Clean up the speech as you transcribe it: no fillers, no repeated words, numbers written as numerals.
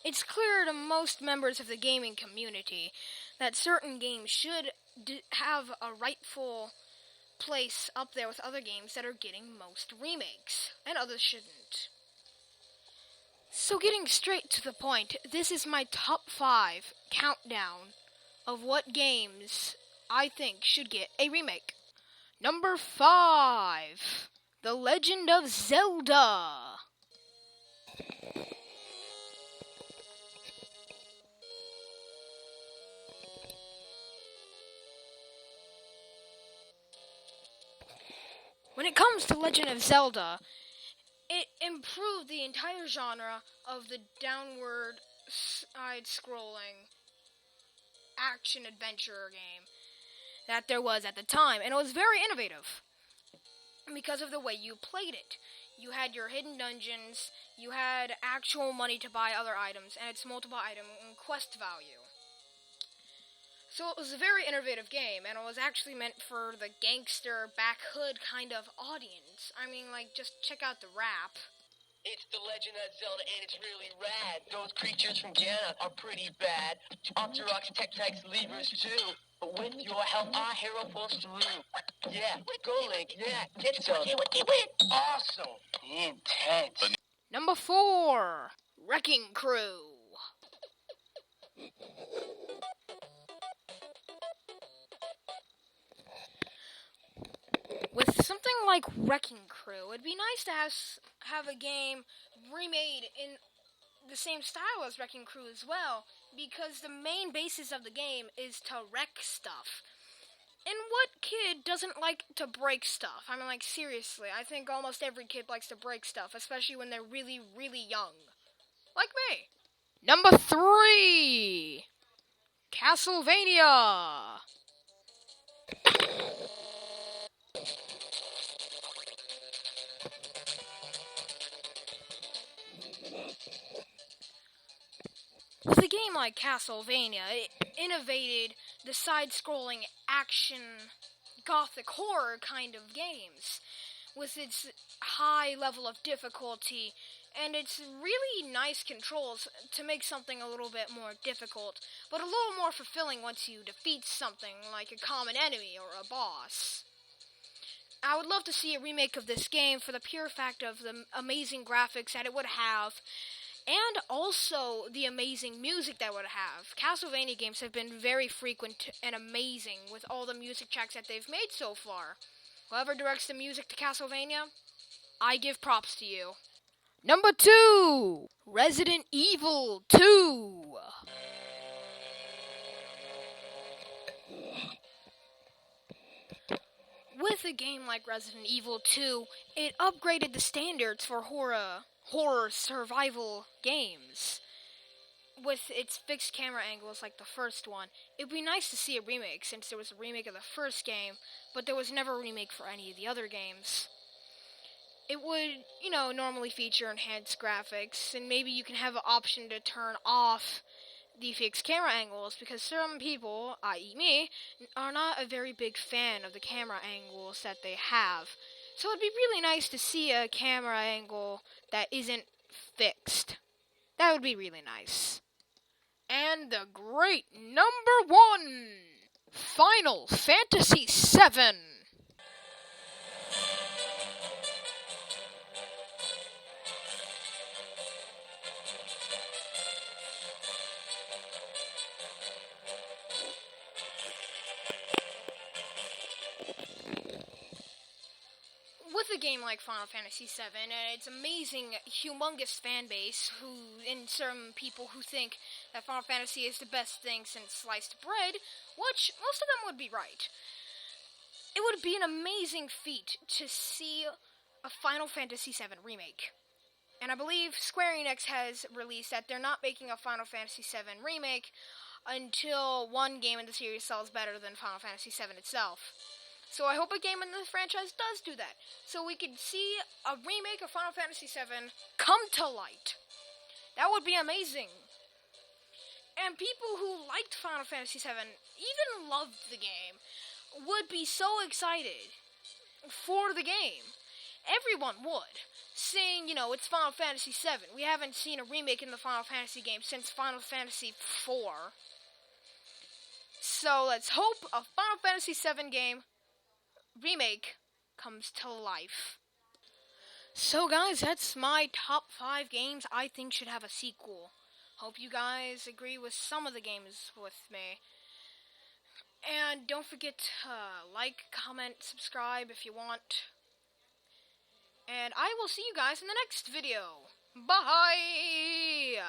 it's clear to most members of the gaming community that certain games should have a rightful place up there with other games that are getting most remakes, and others shouldn't. So getting straight to the point, this is my top 5 countdown of what games I think should get a remake. Number 5, The Legend of Zelda. When it comes to Legend of Zelda, it improved the entire genre of the downward side-scrolling action-adventure game that there was at the time, and it was very innovative because of the way you played it. You had your hidden dungeons, you had actual money to buy other items, and its multiple item and quest value. So it was a very innovative game, and it was actually meant for the gangster, back hood kind of audience. I mean, like, just check out the rap. It's The Legend of Zelda, and it's really rad. Those creatures from Ganon are pretty bad. Octoroks, Tektites, Levers, too. But with your help, our hero pulls through. Yeah, go Link, yeah, get some. Awesome. Intense. Number 4, Wrecking Crew. With something like Wrecking Crew, it'd be nice to have a game remade in the same style as Wrecking Crew as well, because the main basis of the game is to wreck stuff. And what kid doesn't like to break stuff? I mean, like, seriously, I think almost every kid likes to break stuff, especially when they're really, really young. Like me. Number 3, Castlevania. With a game like Castlevania, it innovated the side-scrolling action gothic horror kind of games with its high level of difficulty and its really nice controls to make something a little bit more difficult, but a little more fulfilling once you defeat something like a common enemy or a boss. I would love to see a remake of this game for the pure fact of the amazing graphics that it would have, and also the amazing music that it would have. Castlevania games have been very frequent and amazing with all the music tracks that they've made so far. Whoever directs the music to Castlevania, I give props to you. Number 2, Resident Evil 2. With a game like Resident Evil 2, it upgraded the standards for horror survival games. With its fixed camera angles like the first one, it'd be nice to see a remake since there was a remake of the first game, but there was never a remake for any of the other games. It would, normally feature enhanced graphics, and maybe you can have an option to turn off the fixed camera angles, because some people, i.e. me, are not a very big fan of the camera angles that they have. So it'd be really nice to see a camera angle that isn't fixed. That would be really nice. And the great number 1, Final Fantasy VII. With a game like Final Fantasy VII and its amazing, humongous fan base, and some people who think that Final Fantasy is the best thing since sliced bread, which most of them would be right. It would be an amazing feat to see a Final Fantasy VII remake. And I believe Square Enix has released that they're not making a Final Fantasy VII remake until one game in the series sells better than Final Fantasy VII itself. So I hope a game in the franchise does do that, so we could see a remake of Final Fantasy VII come to light. That would be amazing. And people who liked Final Fantasy VII, even loved the game, would be so excited for the game. Everyone would. seeing, it's Final Fantasy VII. We haven't seen a remake in the Final Fantasy game since Final Fantasy IV. So let's hope a Final Fantasy VII game remake comes to life. So guys, that's my top 5 games I think should have a sequel. Hope you guys agree with some of the games with me. And don't forget to like, comment, subscribe if you want. And I will see you guys in the next video. Bye!